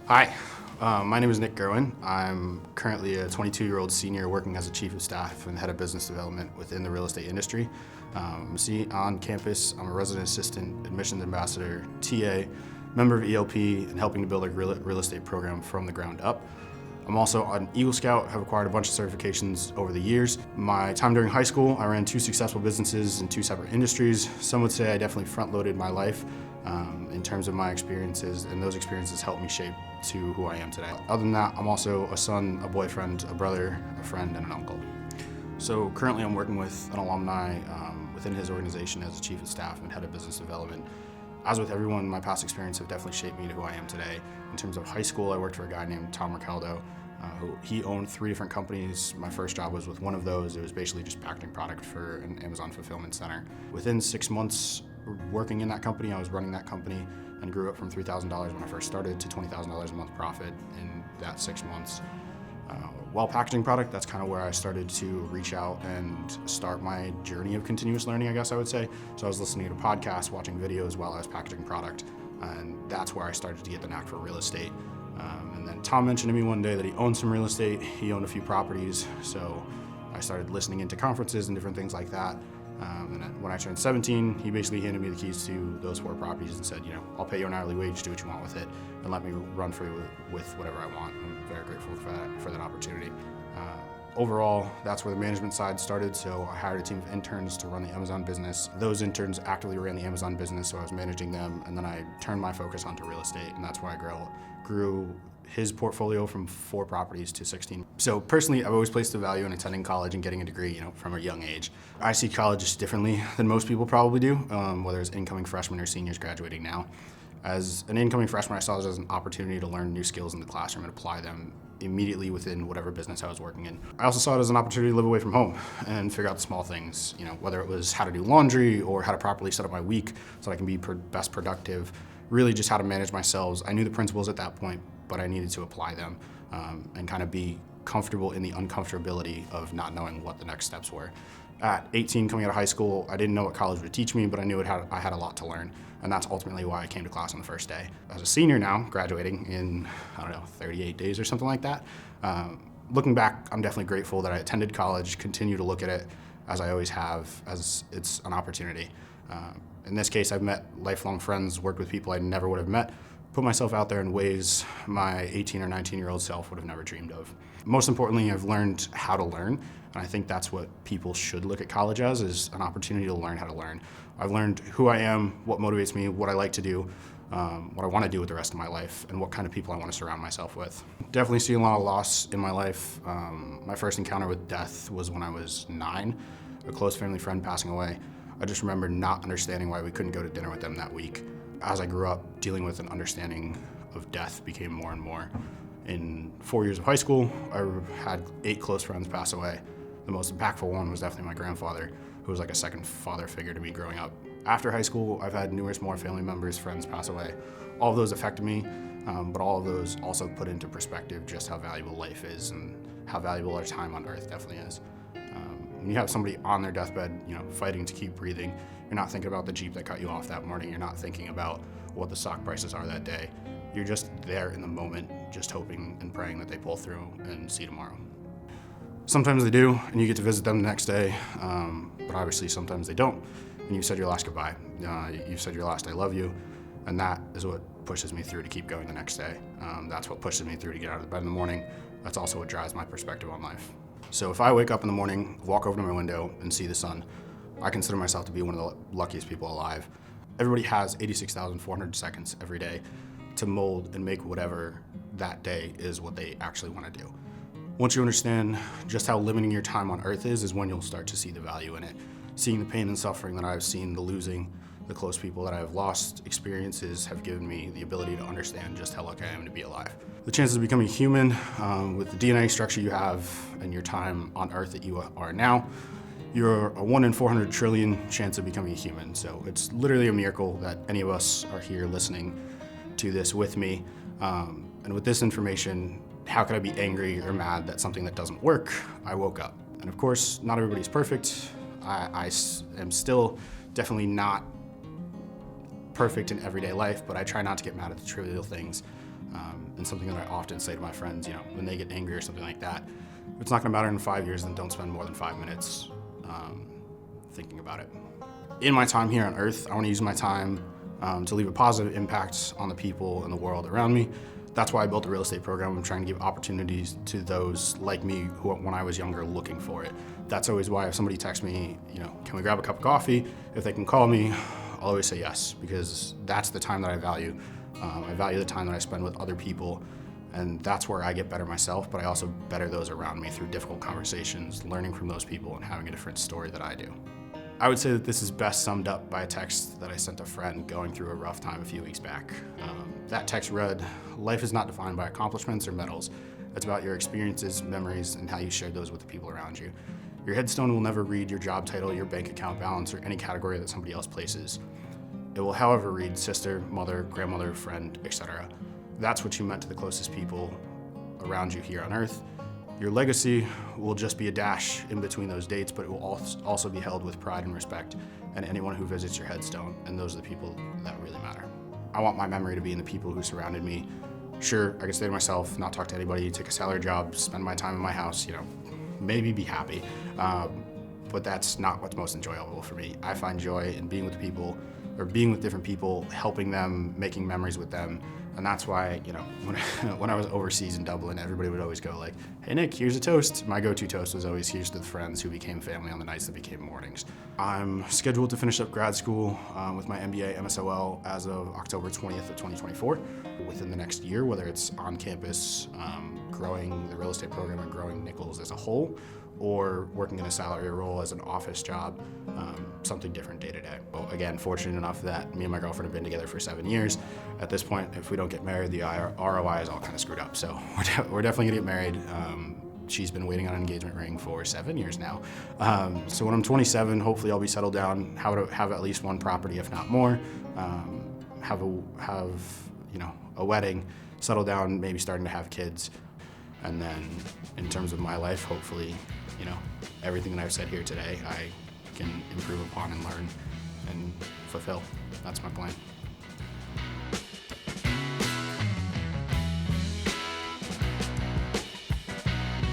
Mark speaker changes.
Speaker 1: Hi, my name is Nick Gerwin. I'm currently a 22-year-old senior working as a chief of staff and head of business development within the real estate industry. On campus, I'm a resident assistant, admissions ambassador, TA, member of ELP, and helping to build a real estate program from the ground up. I'm also an Eagle Scout, have acquired a bunch of certifications over the years. My time during high school, I ran 2 successful businesses in 2 separate industries. Some would say I definitely front-loaded my life in terms of my experiences, and those experiences helped me shape to who I am today. Other than that, I'm also a son, a boyfriend, a brother, a friend, and an uncle. So currently I'm working with an alumni within his organization as a chief of staff and head of business development. As with everyone, my past experience have definitely shaped me to who I am today. In terms of high school, I worked for a guy named Tom Ricaldo, he owned 3 different companies. My first job was with one of those. It was basically just packaging product for an Amazon fulfillment center. Within 6 months working in that company, I was running that company and grew up from $3,000 when I first started to $20,000 a month profit in that 6 months. While packaging product, that's kind of where I started to reach out and start my journey of continuous learning, I guess I would say. So I was listening to podcasts, watching videos while I was packaging product, and that's where I started to get the knack for real estate. And then Tom mentioned to me one day that he owned some real estate. He owned a few properties, so I started listening into conferences and different things like that. And when I turned 17, he basically handed me the keys to those 4 properties and said, I'll pay you an hourly wage, do what you want with it, and let me run free with whatever I want. I'm very grateful for that opportunity. Overall, that's where the management side started, so I hired a team of interns to run the Amazon business. Those interns actively ran the Amazon business, so I was managing them, and then I turned my focus onto real estate, and that's where I grew his portfolio from 4 properties to 16. So personally, I've always placed a value in attending college and getting a degree, from a young age. I see college just differently than most people probably do, whether it's incoming freshmen or seniors graduating now. As an incoming freshman, I saw this as an opportunity to learn new skills in the classroom and apply them immediately within whatever business I was working in. I also saw it as an opportunity to live away from home and figure out the small things, whether it was how to do laundry or how to properly set up my week so I can be best productive, really just how to manage myself. I knew the principles at that point, but I needed to apply them and kind of be comfortable in the uncomfortability of not knowing what the next steps were. At 18, coming out of high school, I didn't know what college would teach me, but I knew I had a lot to learn, and that's ultimately why I came to class on the first day. As a senior now, graduating in, 38 days or something like that, looking back, I'm definitely grateful that I attended college, continue to look at it, as I always have, as it's an opportunity. In this case, I've met lifelong friends, worked with people I never would have met, put myself out there in ways my 18 or 19-year-old self would have never dreamed of. Most importantly, I've learned how to learn, and I think that's what people should look at college as, is an opportunity to learn how to learn. I've learned who I am, what motivates me, what I like to do, what I want to do with the rest of my life, and what kind of people I want to surround myself with. Definitely seen a lot of loss in my life. My first encounter with death was when I was 9, a close family friend passing away. I just remember not understanding why we couldn't go to dinner with them that week. As I grew up, dealing with an understanding of death became more and more. In 4 years of high school, I had 8 close friends pass away. The most impactful one was definitely my grandfather, who was like a second father figure to me growing up. After high school, I've had numerous more family members, friends pass away. All of those affected me, but all of those also put into perspective just how valuable life is and how valuable our time on earth definitely is. When you have somebody on their deathbed, fighting to keep breathing, you're not thinking about the Jeep that cut you off that morning. You're not thinking about what the stock prices are that day. You're just there in the moment, just hoping and praying that they pull through and see tomorrow. Sometimes they do, and you get to visit them the next day, but obviously sometimes they don't, and you've said your last goodbye. You've said your last I love you, and that is what pushes me through to keep going the next day. That's what pushes me through to get out of bed in the morning. That's also what drives my perspective on life. So if I wake up in the morning, walk over to my window, and see the sun, I consider myself to be one of the luckiest people alive. Everybody has 86,400 seconds every day to mold and make whatever that day is what they actually want to do. Once you understand just how limiting your time on earth is when you'll start to see the value in it. Seeing the pain and suffering that I've seen, the losing, the close people that I've lost, experiences have given me the ability to understand just how lucky I am to be alive. The chances of becoming human, with the DNA structure you have and your time on earth that you are now, you're a 1 in 400 trillion chance of becoming a human. So it's literally a miracle that any of us are here listening to this with me. And with this information, how could I be angry or mad that something that doesn't work? I woke up. And of course, not everybody's perfect. I am still definitely not perfect in everyday life, but I try not to get mad at the trivial things. And something that I often say to my friends, when they get angry or something like that, if it's not gonna matter in 5 years, then don't spend more than 5 minutes thinking about it. In my time here on Earth, I wanna use my time to leave a positive impact on the people in the world around me. That's why I built a real estate program. I'm trying to give opportunities to those like me who, when I was younger, looking for it. That's always why if somebody texts me, can we grab a cup of coffee? If they can call me, I'll always say yes, because that's the time that I value. I value the time that I spend with other people, and that's where I get better myself, but I also better those around me through difficult conversations, learning from those people and having a different story that I do. I would say that this is best summed up by a text that I sent a friend going through a rough time a few weeks back. That text read, "Life is not defined by accomplishments or medals. It's about your experiences, memories, and how you share those with the people around you. Your headstone will never read your job title, your bank account balance, or any category that somebody else places. It will, however, read sister, mother, grandmother, friend, etc. That's what you meant to the closest people around you here on Earth. Your legacy will just be a dash in between those dates, but it will also be held with pride and respect, and anyone who visits your headstone, and those are the people that really matter." I want my memory to be in the people who surrounded me. Sure, I can stay to myself, not talk to anybody, take a salary job, spend my time in my house, maybe be happy. But that's not what's most enjoyable for me. I find joy in being with people, or being with different people, helping them, making memories with them. And that's why, when I was overseas in Dublin, everybody would always go like, "Hey Nick, here's a toast." My go-to toast was always, "Here's to the friends who became family on the nights that became mornings." I'm scheduled to finish up grad school with my MBA MSOL as of October 20th of 2024. Within the next year, whether it's on campus, growing the real estate program and growing Nichols as a whole, or working in a salary role as an office job, something different day to day. Well, again, fortunate enough that me and my girlfriend have been together for 7 years. At this point, if we don't get married, the ROI is all kind of screwed up. So we're definitely gonna get married. She's been waiting on an engagement ring for 7 years now. So when I'm 27, hopefully I'll be settled down, have at least one property, if not more, have a wedding, settle down, maybe starting to have kids. And then in terms of my life, hopefully, everything that I've said here today, I can improve upon and learn and fulfill. That's my plan.